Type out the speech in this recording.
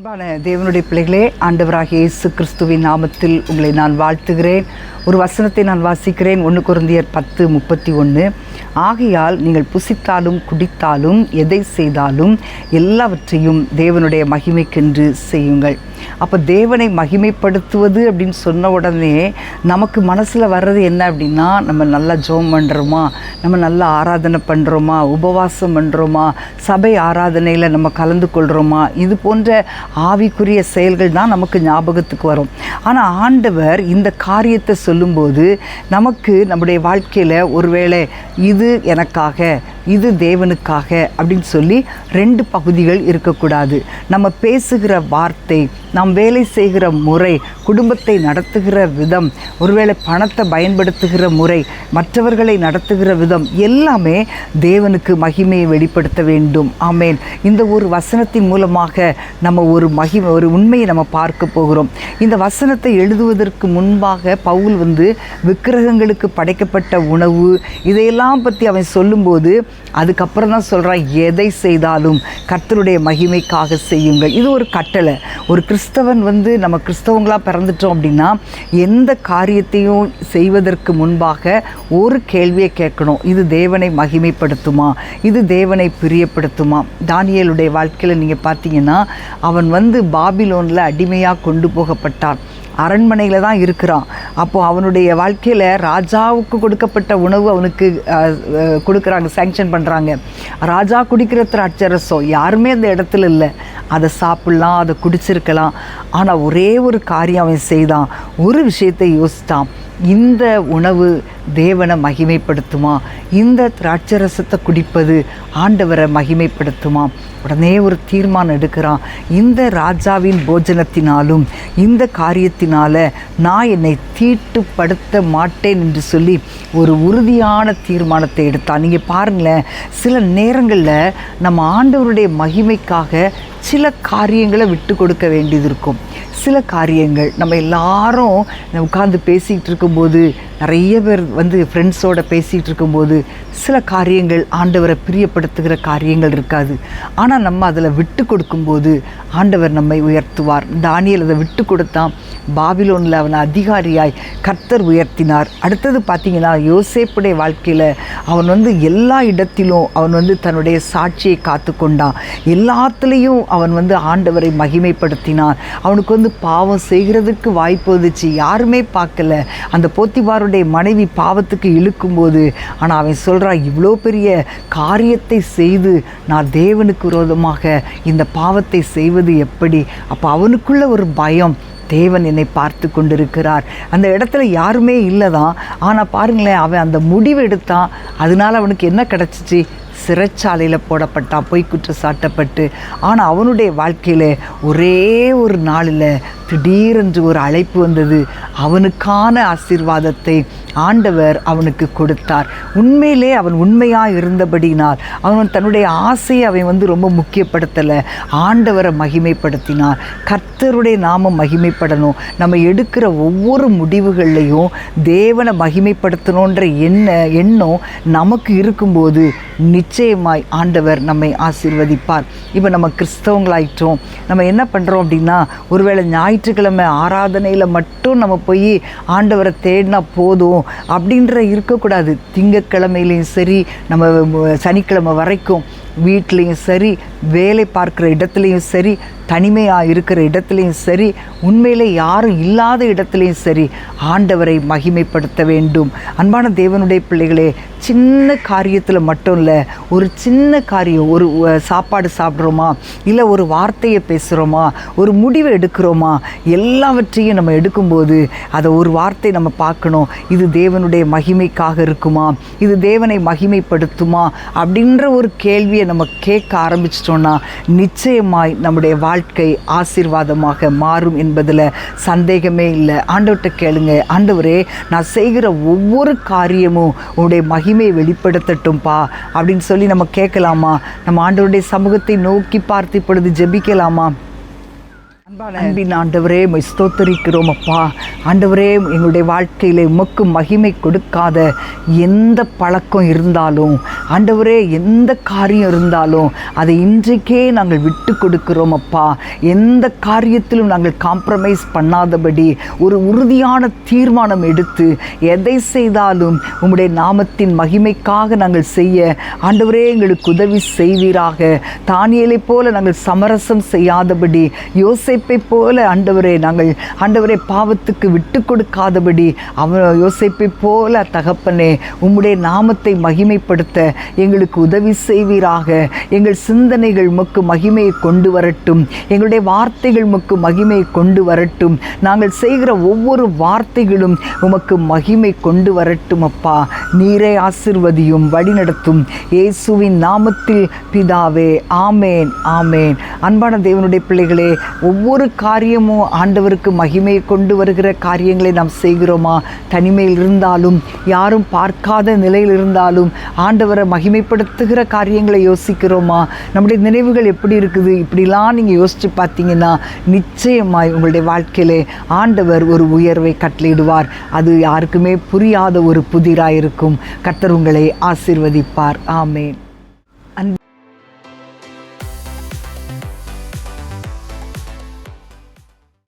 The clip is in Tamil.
அன்பான தேவனுடைய பிள்ளைகளே, ஆண்டவராகிய இயேசு கிறிஸ்துவின் நாமத்தில் உங்களை நான் வாழ்த்துகிறேன். ஒரு வசனத்தை நான் வாசிக்கிறேன். 1 கொரிந்தியர் 10:31. ஆகையால் நீங்கள் புசித்தாலும் குடித்தாலும் எதை செய்தாலும் எல்லாவற்றையும் தேவனுடைய மகிமைக்கென்று செய்யுங்கள். அப்போ தேவனை மகிமைப்படுத்துவது அப்படின்னு சொன்ன உடனே நமக்கு மனசில் வர்றது என்ன அப்படின்னா, நம்ம நல்லா ஜெபம் பண்ணுறோமா, நம்ம நல்லா ஆராதனை பண்ணுறோமா, உபவாசம் பண்ணுறோமா, சபை ஆராதனையில் நம்ம கலந்து கொள்கிறோமா, இது போன்ற ஆவிக்குரிய செயல்கள் தான் நமக்கு ஞாபகத்துக்கு வரும். ஆனால் ஆண்டவர் இந்த காரியத்தை சொல்லும்போது நமக்கு நம்முடைய வாழ்க்கையில் ஒருவேளை இது எனக்காக, இது தேவனுக்காக அப்படின்னு சொல்லி 2 பகுதிகள் இருக்கக்கூடாது. நம்ம பேசுகிற வார்த்தை, நாம் வேலை செய்கிற முறை, குடும்பத்தை நடத்துகிற விதம், ஒருவேளை பணத்தை பயன்படுத்துகிற முறை, மற்றவர்களை நடத்துகிற விதம் எல்லாமே தேவனுக்கு மகிமையை வெளிப்படுத்த வேண்டும். ஆமேன். இந்த ஒரு வசனத்தின் மூலமாக நம்ம ஒரு உண்மையை நம்ம பார்க்க போகிறோம். இந்த வசனத்தை எழுதுவதற்கு முன்பாக பவுல் விக்கிரகங்களுக்கு படைக்கப்பட்ட உணவு இதையெல்லாம் பற்றி அவன் சொல்லும்போது அதுக்கப்புறம் தான் சொல்கிறான், எதை செய்தாலும் கர்த்தருடைய மகிமைக்காக செய்யுங்கள். இது ஒரு கட்டளை. ஒரு கிறிஸ்தவன் நம்ம கிறிஸ்தவங்களாக பிறந்துட்டோம் அப்படின்னா எந்த காரியத்தையும் செய்வதற்கு முன்பாக ஒரு கேள்வியை கேட்கணும், இது தேவனை மகிமைப்படுத்துமா, இது தேவனை பிரியப்படுத்துமா. தானியேலுடைய வாழ்க்கையில் நீங்கள் பார்த்தீங்கன்னா, அவன் பாபிலோனில் அடிமையாக கொண்டு போகப்பட்டான். அரண்மனையில் தான் இருக்கிறான். அப்போது அவனுடைய வாழ்க்கையில் ராஜாவுக்கு கொடுக்கப்பட்ட உணவு அவனுக்கு கொடுக்குறாங்க, சேங்ஷன் பண்ணுறாங்க. ராஜா குடிக்கிற திராட்சரசம் யாருமே அந்த இடத்துல இல்லை. அதை சாப்பிட்லாம், அதை குடிச்சிருக்கலாம். ஆனால் ஒரே ஒரு காரியம் அவன் செய்தான், ஒரு விஷயத்தை யோசித்தான், இந்த உணவு தேவனை மகிமைப்படுத்துமா, இந்த திராட்சரசத்தை குடிப்பது ஆண்டவரை மகிமைப்படுத்துமா. உடனே ஒரு தீர்மானம் எடுக்கிறான், இந்த ராஜாவின் போஜனத்தினாலும் இந்த காரியத்தினால நான் என்னை தீட்டுப்படுத்த மாட்டேன் என்று சொல்லி ஒரு உறுதியான தீர்மானத்தை எடுத்தான். நீங்கள் பாருங்களேன், சில நேரங்களில் நம்ம ஆண்டவருடைய மகிமைக்காக சில காரியங்களை விட்டு கொடுக்க வேண்டியது இருக்கும். சில காரியங்கள் நம்ம எல்லாரும் உட்கார்ந்து பேசிகிட்டு இருக்கும்போது, நிறைய பேர் ஃப்ரெண்ட்ஸோடு பேசிகிட்டு இருக்கும்போது சில காரியங்கள் ஆண்டவரை பிரியப்படுத்துகிற காரியங்கள் இருக்காது. ஆனால் நம்ம அதில் விட்டு கொடுக்கும்போது ஆண்டவர் நம்மை உயர்த்துவார். தானியேல் அதை விட்டு கொடுத்தான். பாபிலோனில் அவனை அதிகாரியாய் கர்த்தர் உயர்த்தினார். அடுத்தது பார்த்திங்கன்னா, யோசேப்புடைய வாழ்க்கையில் அவன் எல்லா இடத்திலும் அவன் தன்னுடைய சாட்சியை காத்து கொண்டான். எல்லாத்துலேயும் அவன் ஆண்டவரை மகிமைப்படுத்தினான். அவனுக்கு பாவம் செய்கிறதுக்கு வாய்ப்பு வந்துச்சு, யாருமே பார்க்கல. அந்த போத்திபாருடைய மனைவி பாவத்துக்கு இழுக்கும்போது, ஆனால் அவன் சொல்கிறான், இவ்வளோ பெரிய காரியத்தை செய்து நான் தேவனுக்கு விரோதமாக இந்த பாவத்தை செய்வது எப்படி? அப்போ அவனுக்குள்ள ஒரு பயம், தேவன் என்னை பார்த்து கொண்டிருக்கிறார். அந்த இடத்துல யாருமே இல்லை தான். ஆனால் பாருங்களேன், அவன் அந்த முடிவு எடுத்தான். அதனால் அவனுக்கு என்ன கிடச்சிச்சு? சிறைச்சாலையில் போடப்பட்டான், பொய் குற்றச்சாட்டப்பட்டு. ஆனால் அவனுடைய வாழ்க்கையில் ஒரே ஒரு நாளில் திடீரென்று ஒரு அழைப்பு வந்தது. அவனுக்கான ஆசீர்வாதத்தை ஆண்டவர் அவனுக்கு கொடுத்தார். உண்மையிலே அவன் உண்மையாக இருந்தபடினால் அவன் தன்னுடைய ஆசையை அவன் ரொம்ப முக்கியப்படுத்தலை, ஆண்டவரை மகிமைப்படுத்தினார். கர்த்தருடைய நாமம் மகிமைப்படணும். நம்ம எடுக்கிற ஒவ்வொரு முடிவுகள்லையும் தேவனை மகிமைப்படுத்தணுன்ற எண்ணம் நமக்கு இருக்கும்போது நிச்சயமாய் ஆண்டவர் நம்மை ஆசீர்வதிப்பார். இப்போ நம்ம கிறிஸ்தவங்களாயிட்டோம். நம்ம என்ன பண்ணுறோம் அப்படின்னா, ஒருவேளை ஞாயிற்றுக்கிழமை ஆராதனையில் மட்டும் நம்ம போய் ஆண்டவரை தேடினா போதும் அப்படின்ற இருக்கக்கூடாது. திங்கட்கிழமையிலையும் சரி, நம்ம சனிக்கிழமை வரைக்கும் வீட்லேயும் சரி, வேலை பார்க்குற இடத்துலையும் சரி, தனிமையாக இருக்கிற இடத்துலையும் சரி, உண்மையில் யாரும் இல்லாத இடத்துலையும் சரி, ஆண்டவரை மகிமைப்படுத்த வேண்டும். அன்பான தேவனுடைய பிள்ளைகளே, சின்ன காரியத்தில் மட்டும் இல்லை, ஒரு சின்ன காரியம், ஒரு சாப்பாடு சாப்பிட்றோமா, இல்லை ஒரு வார்த்தையை பேசுகிறோமா, ஒரு முடிவை எடுக்கிறோமா, எல்லாவற்றையும் நம்ம எடுக்கும்போது அதை ஒரு வார்த்தை நம்ம பார்க்கணும், இது தேவனுடைய மகிமைக்காக இருக்குமா, இது தேவனை மகிமைப்படுத்துமா அப்படின்ற ஒரு கேள்வியை நம்ம கேட்க ஆரம்பிச்சிட்டோன்னா நிச்சயமாய் நம்முடைய வாழ்க்கை ஆசீர்வாதமாக மாறும் என்பதில் சந்தேகமே இல்லை. ஆண்டவர்கிட்ட கேளுங்க, ஆண்டவரே, நான் செய்கிற ஒவ்வொரு காரியமும் உன்னுடைய மகிமையை வெளிப்படுத்தட்டும்பா அப்படின்னு சொல்லி நம்ம கேட்கலாமா? நம்ம ஆண்டவருடைய சமூகத்தை நோக்கி பார்த்து இப்பொழுது ஜெபிக்கலாமா? அன்பின் ஆண்டவரே, உம்மை ஸ்தோத்தரிக்கிறோம் அப்பா. ஆண்டவரே, எங்களுடைய வாழ்க்கையில் உமக்கு மகிமை கொடுக்காத எந்த பழக்கம் இருந்தாலும், ஆண்டவரே, எந்த காரியம் இருந்தாலும் அதை இன்றைக்கே நாங்கள் விட்டு கொடுக்கிறோம் அப்பா. எந்த காரியத்திலும் நாங்கள் காம்ப்ரமைஸ் பண்ணாதபடி ஒரு உறுதியான தீர்மானம் எடுத்து எதை செய்தாலும் உம்முடைய நாமத்தின் மகிமைக்காக நாங்கள் செய்ய ஆண்டவரே எங்களுக்கு உதவி செய்வீராக. தானியேலைப் போல நாங்கள் சமரசம் செய்யாதபடி, யோசேப்பை போல ஆண்டவரே பாவத்துக்கு விட்டு கொடுக்காதபடி, யோசேப்பை போல தகப்பனே உம்முடைய நாமத்தை மகிமைப்படுத்த எங்களுக்கு உதவி செய்வீராக. எங்கள் சிந்தனைகள் உமக்கு மகிமையை கொண்டு வரட்டும். எங்களுடைய வார்த்தைகள் உமக்கு மகிமையை கொண்டு வரட்டும். நாங்கள் செய்கிற ஒவ்வொரு வார்த்தைகளும் உமக்கு மகிமை கொண்டு வரட்டும் அப்பா. நீரே ஆசீர்வதியும், வழிநடத்தும். இயேசுவின் நாமத்தில் பிதாவே, ஆமேன், ஆமேன். அன்பான தேவனுடைய பிள்ளைகளே, ஒவ்வொரு காரியமும் ஆண்டவருக்கு மகிமையை கொண்டு வருகிற காரியங்களை நாம் செய்கிறோமா? தனிமையில் இருந்தாலும், யாரும் பார்க்காத நிலையில் இருந்தாலும் ஆண்டவரை மகிமைப்படுத்துகிற காரியங்களை யோசிக்கிறோமா? நம்முடைய நினைவுகள் எப்படி இருக்குது? இப்படிலாம் நீங்கள் யோசித்து பார்த்தீங்கன்னா நிச்சயமாய் உங்களுடைய வாழ்க்கையிலே ஆண்டவர் ஒரு உயர்வை கட்டளையிடுவார். அது யாருக்குமே புரியாத ஒரு புதிராயிருக்கும். கர்த்தர் உங்களை ஆசீர்வதிப்பார். ஆமேன்.